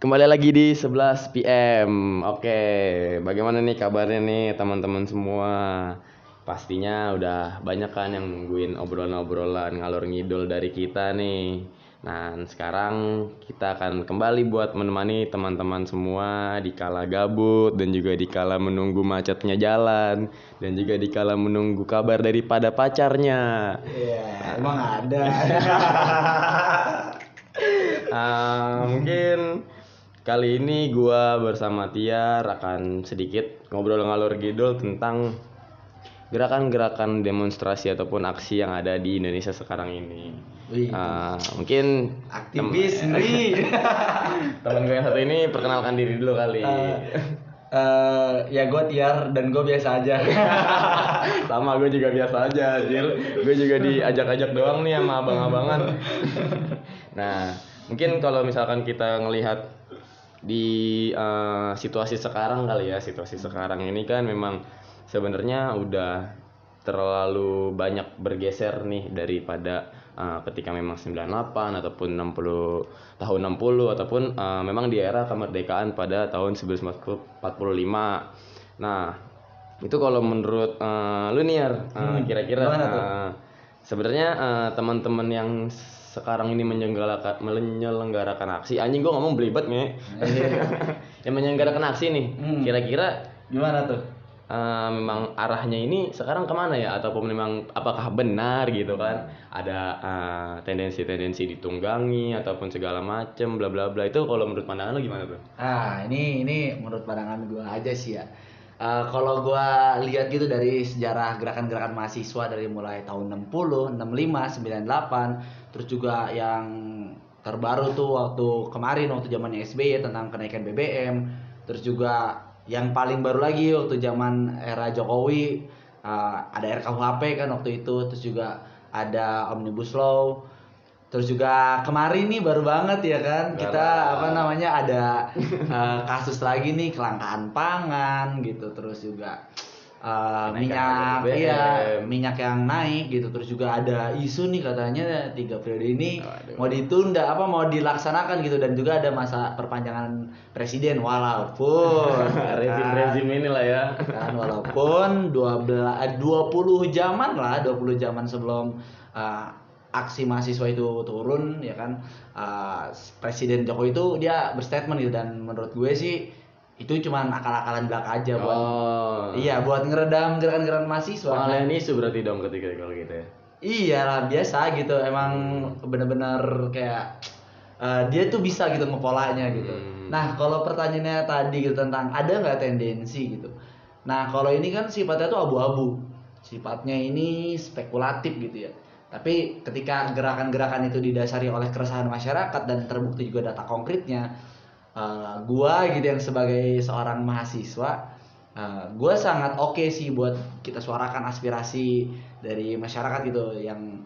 Kembali lagi di 11 PM. Oke, bagaimana nih kabarnya nih teman-teman semua? Pastinya udah banyak kan yang nungguin obrolan-obrolan ngalor ngidul dari kita nih. Nah, sekarang kita akan kembali buat menemani teman-teman semua di kala gabut dan juga di kala menunggu macetnya jalan dan juga di kala menunggu kabar daripada pacarnya. Iya, emang ada. Mungkin kali ini gua bersama Tiar akan sedikit ngobrol ngalor ngidul tentang gerakan-gerakan demonstrasi ataupun aksi yang ada di Indonesia sekarang ini. Wih, Mungkin aktivis nih. teman gue yang satu ini perkenalkan diri dulu kali. Ya gue Tiar dan gue biasa aja. Sama gue juga biasa aja, Jil. Gue juga diajak-ajak doang nih sama abang-abangan. Nah, mungkin kalau misalkan kita ngelihat di situasi sekarang kali ya, situasi sekarang ini kan memang sebenarnya udah terlalu banyak bergeser nih daripada ketika memang 98 ataupun 60 tahun 60 ataupun memang di era kemerdekaan pada tahun 1945. Nah, itu kalau menurut lu nih Yar, kira-kira sebenarnya teman-teman yang sekarang ini menyelenggarakan aksi, anjing gue ngomong belibet nih. Yang menyelenggarakan aksi nih, kira-kira Gimana tuh? memang arahnya ini sekarang kemana ya? Ataupun memang apakah benar gitu kan? Ada tendensi-tendensi ditunggangi ataupun segala macem bla bla bla. Itu kalau menurut pandangan lu gimana tuh? Ini menurut pandangan gue aja sih ya. Kalau gue lihat gitu dari sejarah gerakan-gerakan mahasiswa dari mulai tahun 60, 65, 98, terus juga yang terbaru tuh waktu kemarin waktu zamannya SBY tentang kenaikan BBM, terus juga yang paling baru lagi waktu zaman era Jokowi ada RKUHP kan waktu itu, terus juga ada Omnibus Law. Terus juga kemarin nih baru banget ya kan kita ada kasus lagi nih kelangkaan pangan gitu, terus juga minyak yang naik gitu, terus juga ada isu nih katanya 3 periode ini mau ditunda mau dilaksanakan gitu, dan juga ada masa perpanjangan presiden walaupun rezim inilah ya kan walaupun 20 zaman sebelum aksi mahasiswa itu turun ya kan, Presiden Jokowi itu dia berstatement gitu, dan menurut gue sih itu cuma akal-akalan belaka aja buat ngeredam gerakan-gerakan mahasiswa. Pengalihan isu berarti dong ketika kalau gitu ya. Iya lah, biasa gitu, emang bener-bener kayak dia tuh bisa gitu ngepolanya gitu. Nah kalau pertanyaannya tadi gitu tentang ada nggak tendensi gitu. Nah kalau ini kan sifatnya tuh abu-abu, sifatnya ini spekulatif gitu ya. Tapi ketika gerakan-gerakan itu didasari oleh keresahan masyarakat dan terbukti juga data konkretnya, gua gitu yang sebagai seorang mahasiswa, gua sangat oke sih buat kita suarakan aspirasi dari masyarakat gitu, yang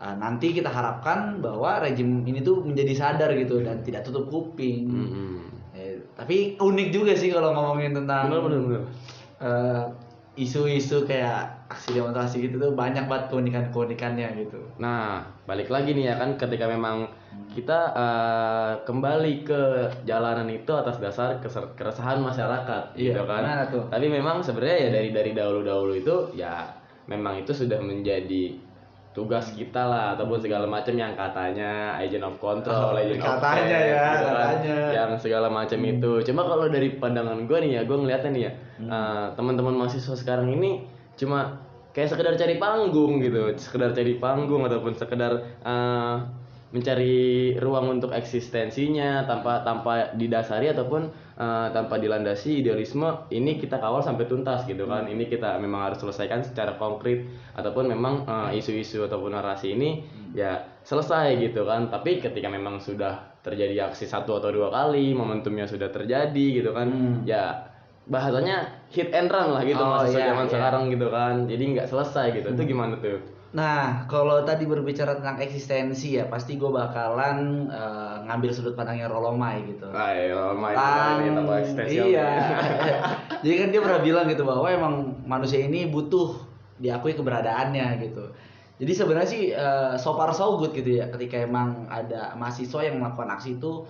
nanti kita harapkan bahwa rejim ini tuh menjadi sadar gitu dan tidak tutup kuping. Tapi unik juga sih kalau ngomongin tentang isu-isu kayak aksi demonstrasi gitu tuh banyak banget keunikan-keunikannya gitu. Nah, balik lagi nih ya kan, ketika memang kita kembali ke jalanan itu atas dasar keresahan masyarakat, gitu kan. Tapi memang sebenarnya ya dari dahulu itu ya memang itu sudah menjadi tugas kita lah, ataupun segala macam yang katanya agent of control, agent of change, gitu kan, yang segala macam itu. Cuma kalau dari pandangan gue nih ya, gue ngeliatnya nih ya, teman-teman mahasiswa sekarang ini cuma kayak sekedar cari panggung gitu, sekedar cari panggung ataupun sekedar mencari ruang untuk eksistensinya tanpa didasari ataupun tanpa dilandasi idealisme ini kita kawal sampai tuntas gitu kan. Ini kita memang harus selesaikan secara konkret, ataupun memang isu-isu ataupun narasi ini ya selesai gitu kan. Tapi ketika memang sudah terjadi aksi 1 atau 2 kali, momentumnya sudah terjadi gitu kan, ya bahasanya hit and run lah gitu, zaman sekarang gitu kan, jadi nggak selesai gitu. Itu gimana tuh? Nah kalau tadi berbicara tentang eksistensi ya, pasti gue bakalan ngambil sudut pandangnya Rolomai gitu. Rolomai ini tokoh eksistensial. Iya. Jadi kan dia pernah bilang gitu bahwa emang manusia ini butuh diakui keberadaannya gitu. Jadi sebenarnya sih so far so good gitu ya, ketika emang ada mahasiswa yang melakukan aksi itu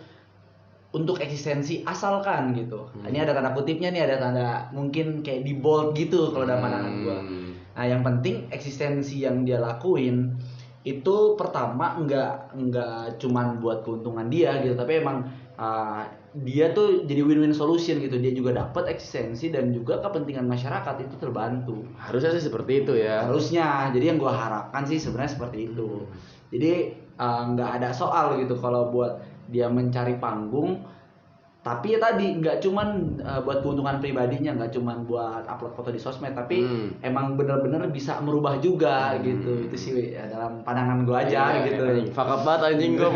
untuk eksistensi asalkan gitu. Ini ada tanda kutipnya nih, ada tanda mungkin kayak di bold gitu kalau dalam pandangan gua. Nah, yang penting eksistensi yang dia lakuin itu pertama nggak cuman buat keuntungan dia gitu, tapi emang dia tuh jadi win-win solution gitu. Dia juga dapat eksistensi dan juga kepentingan masyarakat itu terbantu. Harusnya sih seperti itu ya. Harusnya. Jadi yang gua harapkan sih sebenarnya seperti itu. Jadi nggak ada soal gitu kalau buat dia mencari panggung, tapi ya tadi nggak cuman buat keuntungan pribadinya, nggak cuman buat upload foto di sosmed, tapi emang bener-bener bisa merubah juga gitu. Itu sih ya, dalam pandangan gua aja gitu. Fakap banget anjing, gua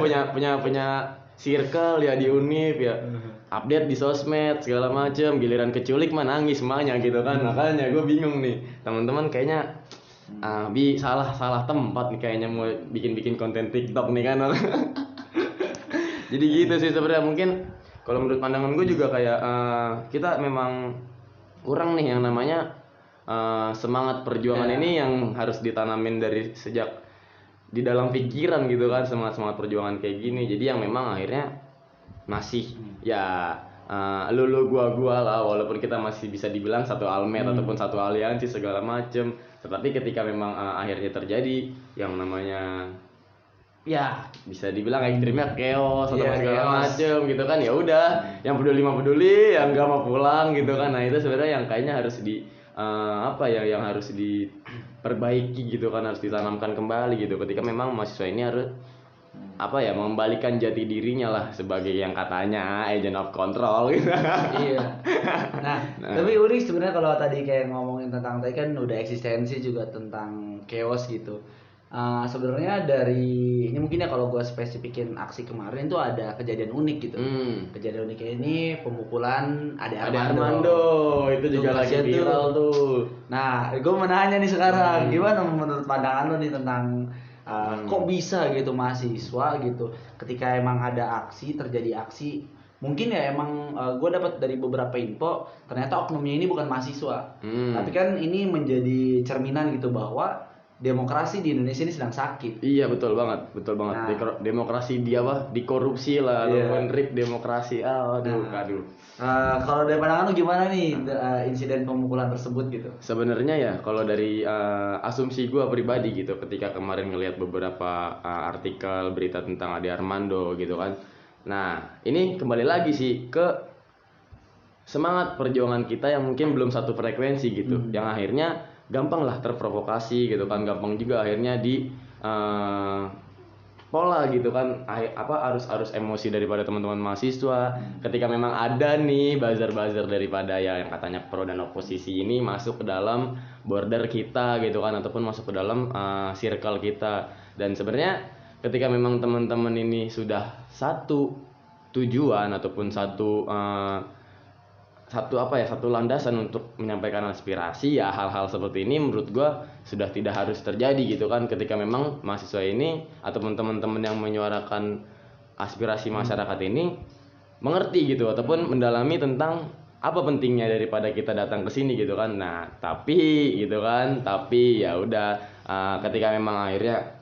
punya circle ya di Univ ya. Update di sosmed segala macem, giliran keculik mah nangis semuanya gitu kan. Makanya gue bingung nih, teman-teman kayaknya salah tempat nih kayaknya mau bikin konten TikTok nih kan. Jadi gitu sih sebenarnya. Mungkin kalau menurut pandangan gue juga kayak kita memang kurang nih yang namanya semangat perjuangan ini yang harus ditanamin dari sejak di dalam pikiran gitu kan, semangat perjuangan kayak gini. Jadi yang memang akhirnya masih ya lu gua lah, walaupun kita masih bisa dibilang satu almet ataupun satu aliansi segala macem, tetapi ketika memang akhirnya terjadi yang namanya ya bisa dibilang ekstrimnya chaos atau segala macem gitu kan, ya udah yang peduli mah peduli, yang enggak mau pulang gitu kan. Nah itu sebenarnya yang kayaknya harus yang harus diperbaiki gitu kan, harus ditanamkan kembali gitu ketika memang mahasiswa ini harus mengembalikan jati dirinya lah sebagai yang katanya agent of control gitu. Iya. Nah, tapi unik sebenarnya kalau tadi kayak ngomongin tentang tadi kan udah eksistensi juga tentang chaos gitu. Sebenarnya dari ini mungkin ya kalau gue spesifikin aksi kemarin tuh ada kejadian unik gitu. Kejadian uniknya ini pemukulan Ade Armando. Itu juga lagi viral tuh. Nah, gue mau nanya nih sekarang, gimana menurut pandangan lo nih tentang kok bisa gitu mahasiswa gitu ketika emang ada terjadi aksi, mungkin ya emang gue dapat dari beberapa info ternyata oknumnya ini bukan mahasiswa, tapi kan ini menjadi cerminan gitu bahwa demokrasi di Indonesia ini sedang sakit. Iya betul banget. Nah, demokrasi dikorupsi lah, menrip demokrasi. Aduh. Kalau dari pandangan lu gimana nih insiden pemukulan tersebut gitu? Sebenarnya ya kalau dari asumsi gue pribadi gitu, ketika kemarin ngelihat beberapa artikel berita tentang Ade Armando gitu kan. Nah ini kembali lagi sih ke semangat perjuangan kita yang mungkin belum satu frekuensi gitu, yang akhirnya gampang lah terprovokasi gitu kan, gampang juga akhirnya di pola gitu kan, arus emosi daripada teman-teman mahasiswa ketika memang ada nih buzzer daripada ya yang katanya pro dan oposisi ini masuk ke dalam border kita gitu kan, ataupun masuk ke dalam circle kita. Dan sebenarnya ketika memang teman-teman ini sudah satu tujuan ataupun satu landasan untuk menyampaikan aspirasi, ya hal-hal seperti ini menurut gua sudah tidak harus terjadi gitu kan, ketika memang mahasiswa ini ataupun teman-teman yang menyuarakan aspirasi masyarakat ini mengerti gitu ataupun mendalami tentang apa pentingnya daripada kita datang ke sini gitu kan. Nah, tapi ya udah ketika memang akhirnya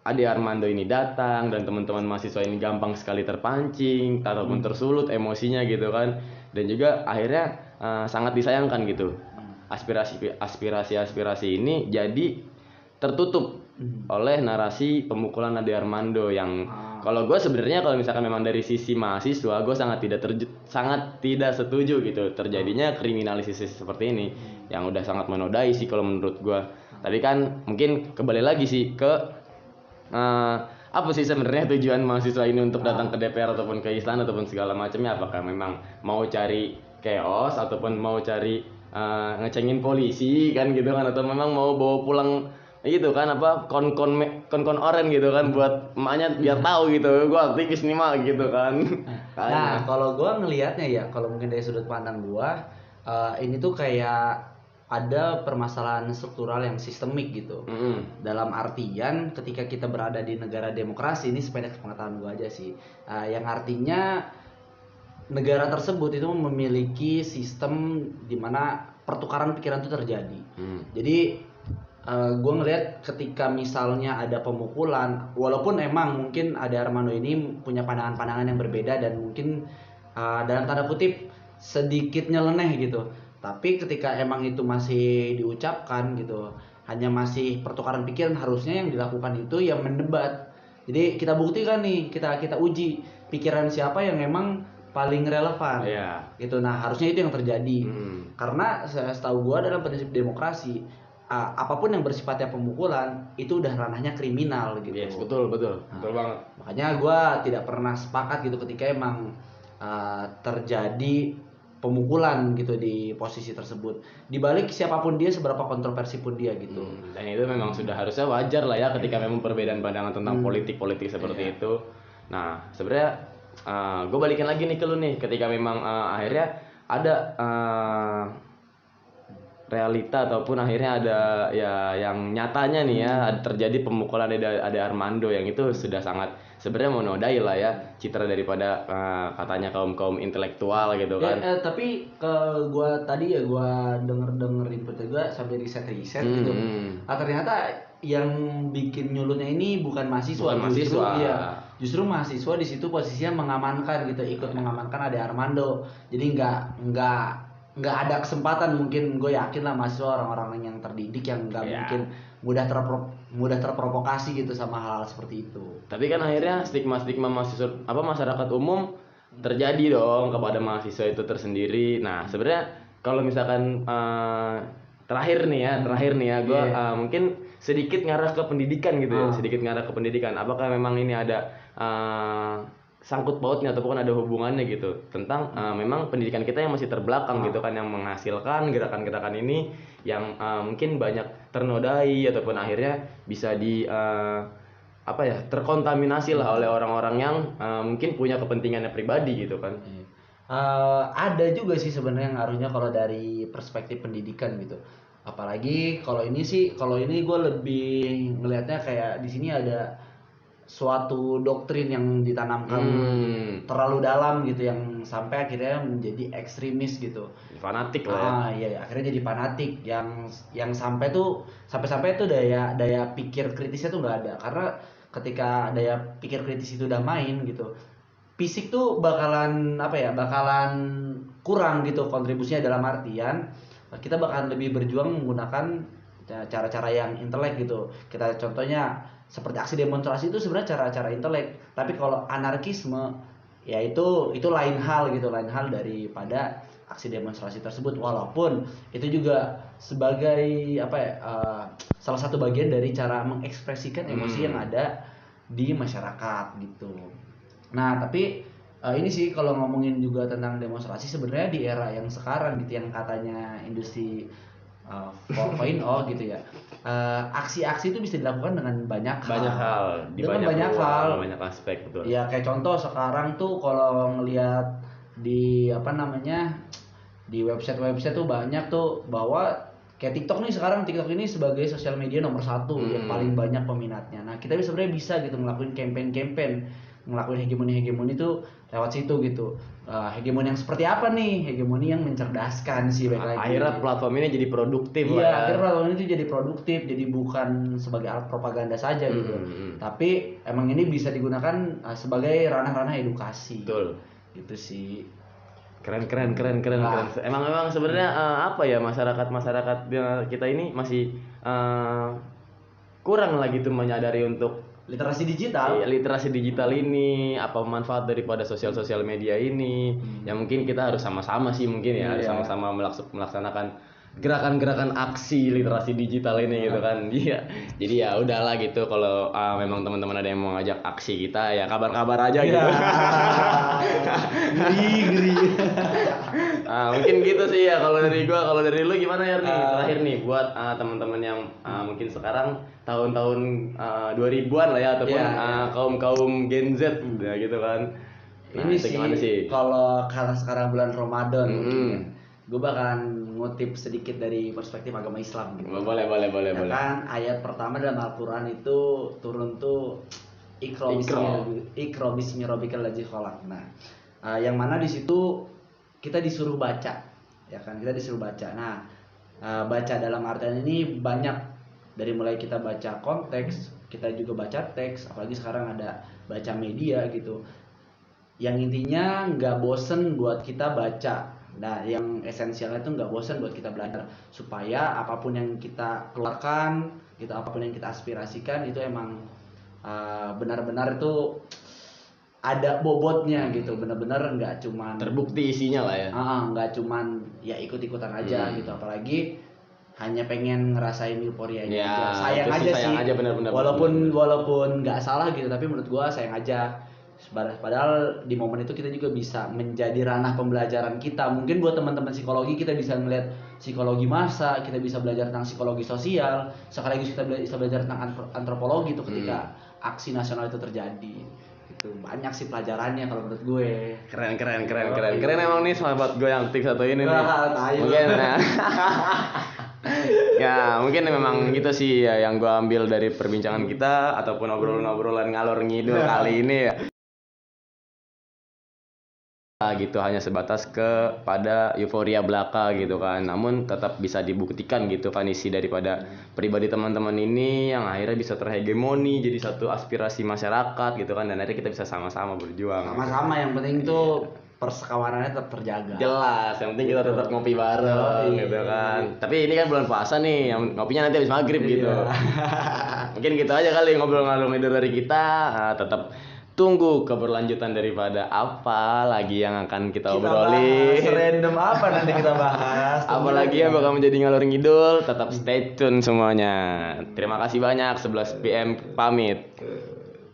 Ade Armando ini datang dan teman-teman mahasiswa ini gampang sekali terpancing ataupun tersulut emosinya gitu kan, dan juga akhirnya sangat disayangkan gitu aspirasi ini jadi tertutup oleh narasi pemukulan Ade Armando yang kalau gue sebenarnya kalau misalkan memang dari sisi mahasiswa gue sangat tidak setuju gitu terjadinya kriminalisasi seperti ini yang udah sangat menodai sih kalau menurut gue. Tapi kan mungkin kembali lagi sih ke apa sih sebenarnya tujuan mahasiswa ini untuk datang ke DPR ataupun ke istana ataupun segala macamnya, apakah memang mau cari chaos ataupun mau cari ngecengin polisi kan gitu kan, atau memang mau bawa pulang gitu kan kon oren gitu kan buat emaknya biar tahu gitu gua aktivis nih mah gitu kan. Nah kalau gua ngelihatnya ya, kalau mungkin dari sudut pandang gua ini tuh kayak ada permasalahan struktural yang sistemik gitu. Dalam artian ketika kita berada di negara demokrasi, ini sependek pengetahuan gue aja sih, yang artinya negara tersebut itu memiliki sistem di mana pertukaran pikiran itu terjadi. Jadi gue ngelihat ketika misalnya ada pemukulan, walaupun emang mungkin Ade Armando ini punya pandangan-pandangan yang berbeda dan mungkin dalam tanda kutip sedikit nyeleneh gitu, tapi ketika emang itu masih diucapkan gitu, hanya masih pertukaran pikiran, harusnya yang dilakukan itu yang mendebat. Jadi kita buktikan nih, kita uji pikiran siapa yang emang paling relevan. Iya. Gitu. Nah, harusnya itu yang terjadi. Karena setahu gua dalam prinsip demokrasi, apapun yang bersifatnya pemukulan itu udah ranahnya kriminal gitu. Yes, betul betul banget. Makanya gua tidak pernah sepakat gitu ketika emang terjadi pemukulan gitu di posisi tersebut. Dibalik siapapun dia, seberapa kontroversi pun dia gitu. Dan itu memang sudah harusnya wajar lah ya ketika memang perbedaan pandangan tentang politik seperti itu. Nah, sebenarnya gue balikin lagi nih ke lu nih, ketika memang akhirnya ada realita ataupun akhirnya ada ya yang nyatanya nih ya terjadi pemukulan Ade Armando yang itu sudah sangat sebenarnya menodai lah ya citra daripada katanya kaum intelektual gitu kan. Tapi gua tadi ya gua denger input juga sambil riset gitu. Ternyata yang bikin nyulutnya ini bukan mahasiswa, justru mahasiswa di situ posisinya mengamankan gitu, ikut mengamankan Ade Armando. Jadi nggak ada kesempatan, mungkin gue yakin lah mahasiswa orang-orang yang terdidik yang nggak mungkin mudah terprovokasi gitu sama hal seperti itu. Tapi kan akhirnya stigma mahasiswa masyarakat umum terjadi dong kepada mahasiswa itu tersendiri. Nah, sebenarnya kalau misalkan terakhir nih ya gue mungkin sedikit ngarah ke pendidikan gitu ya, sedikit ngarah ke pendidikan. Apakah memang ini ada sangkut pautnya ataupun ada hubungannya gitu tentang memang pendidikan kita yang masih terbelakang gitu kan, yang menghasilkan gerakan-gerakan ini yang mungkin banyak ternodai ataupun akhirnya bisa terkontaminasi lah oleh orang-orang yang mungkin punya kepentingannya pribadi gitu kan. Ada juga sih sebenarnya ngaruhnya kalau dari perspektif pendidikan gitu. Apalagi kalau ini gue lebih ngelihatnya kayak di sini ada suatu doktrin yang ditanamkan terlalu dalam gitu, yang sampai akhirnya menjadi ekstremis gitu, fanatik lah ya. Iya, akhirnya jadi fanatik yang sampai tuh daya pikir kritisnya tuh nggak ada, karena ketika daya pikir kritis itu udah main gitu, fisik tuh bakalan kurang gitu kontribusinya, dalam artian kita bakalan lebih berjuang menggunakan cara-cara yang intelek gitu. Kita contohnya seperti aksi demonstrasi itu sebenarnya cara-cara intelek, tapi kalau anarkisme ya itu lain hal gitu, lain hal daripada aksi demonstrasi tersebut, walaupun itu juga sebagai salah satu bagian dari cara mengekspresikan emosi yang ada di masyarakat gitu. Nah, tapi ini sih kalau ngomongin juga tentang demonstrasi, sebenarnya di era yang sekarang gitu, yang katanya industri 4.0 gitu ya, aksi-aksi itu bisa dilakukan dengan banyak hal, banyak aspek, betul. Ya kayak contoh sekarang tuh kalau ngelihat di di website tuh banyak tuh bahwa kayak TikTok ini sebagai sosial media nomor 1 yang paling banyak peminatnya. Nah, kita sebenarnya bisa gitu ngelakuin campaign, ngelakuin hegemoni itu lewat situ gitu. Hegemoni yang seperti apa nih? Hegemoni yang mencerdaskan sih, baik lagi. Akhirnya platform ini jadi produktif lah ya. Akhirnya platform ini jadi produktif, jadi bukan sebagai alat propaganda saja gitu. Tapi emang ini bisa digunakan sebagai ranah-ranah edukasi. Betul. Gitu sih. Keren. Emang sebenarnya masyarakat kita ini masih kurang lah gitu menyadari untuk literasi digital. Literasi digital ini apa manfaat daripada sosial media ini. Ya mungkin kita harus sama-sama sih sama-sama melaksanakan gerakan-gerakan aksi literasi digital ini gitu kan. Jadi ya udahlah gitu, kalau memang teman-teman ada yang mau ngajak aksi kita ya kabar-kabar aja gitu. Ngeri. Mungkin gitu sih ya kalau dari gua. Kalau dari lu gimana ya nih? Terakhir nih buat teman-teman yang mungkin sekarang tahun-tahun 2000-an lah ya, ataupun kaum Gen Z gitu kan. Ini sih gimana sih? Kalau sekarang bulan Ramadan mungkin gue bakalan ngutip sedikit dari perspektif agama Islam gitu. Boleh. Kan ayat pertama dalam Al-Qur'an itu turun tuh Iqra bismi rabbikal ladzi khalaq. Nah, yang mana di situ kita disuruh baca. Ya kan, kita disuruh baca. Nah, baca dalam artian ini banyak dari mulai kita baca konteks, kita juga baca teks, apalagi sekarang ada baca media gitu, yang intinya nggak bosen buat kita baca. Nah, yang esensialnya itu nggak bosen buat kita belajar, supaya apapun yang kita keluarkan gitu, apapun yang kita aspirasikan itu emang benar-benar itu ada bobotnya gitu, benar-benar nggak cuman Terbukti isinya lah ya. nggak cuman ya ikut-ikutan aja gitu, apalagi hanya pengen ngerasain euforianya Ya, aja. Sayang itu sih, aja sayang sih. aja, benar-benar. Walaupun nggak salah gitu, tapi menurut gua sayang aja. Padahal di momen itu kita juga bisa menjadi ranah pembelajaran kita. Mungkin buat teman-teman psikologi kita bisa melihat psikologi massa, kita bisa belajar tentang psikologi sosial, sekaligus kita bisa belajar tentang antropologi itu ketika aksi nasional itu terjadi. Itu banyak sih pelajarannya kalau menurut gue. Keren emang nih sahabat gue yang tik satu ini nih. Tai. Mungkin ya mungkin memang gitu sih ya yang gue ambil dari perbincangan kita ataupun obrolan ngalor ngidul kali ini ya. Gitu hanya sebatas kepada euforia belaka gitu kan, namun tetap bisa dibuktikan gitu kan isi daripada pribadi teman-teman ini yang akhirnya bisa terhegemoni jadi satu aspirasi masyarakat gitu kan, dan akhirnya kita bisa sama-sama berjuang. Sama-sama, yang penting tuh persekawanannya tetap terjaga. Jelas, yang penting kita tetap ngopi bareng gitu kan. Tapi ini kan bulan puasa nih, yang ngopinya nanti habis maghrib gitu. Mungkin gitu aja kali ngobrol-ngobrol dari kita. Tetap tunggu keberlanjutan daripada apa lagi yang akan kita obrolin. Random apa nanti kita bahas. Apalagi yang bakal menjadi ngalor ngidul, tetap stay tune semuanya. Terima kasih banyak, 11 PM pamit.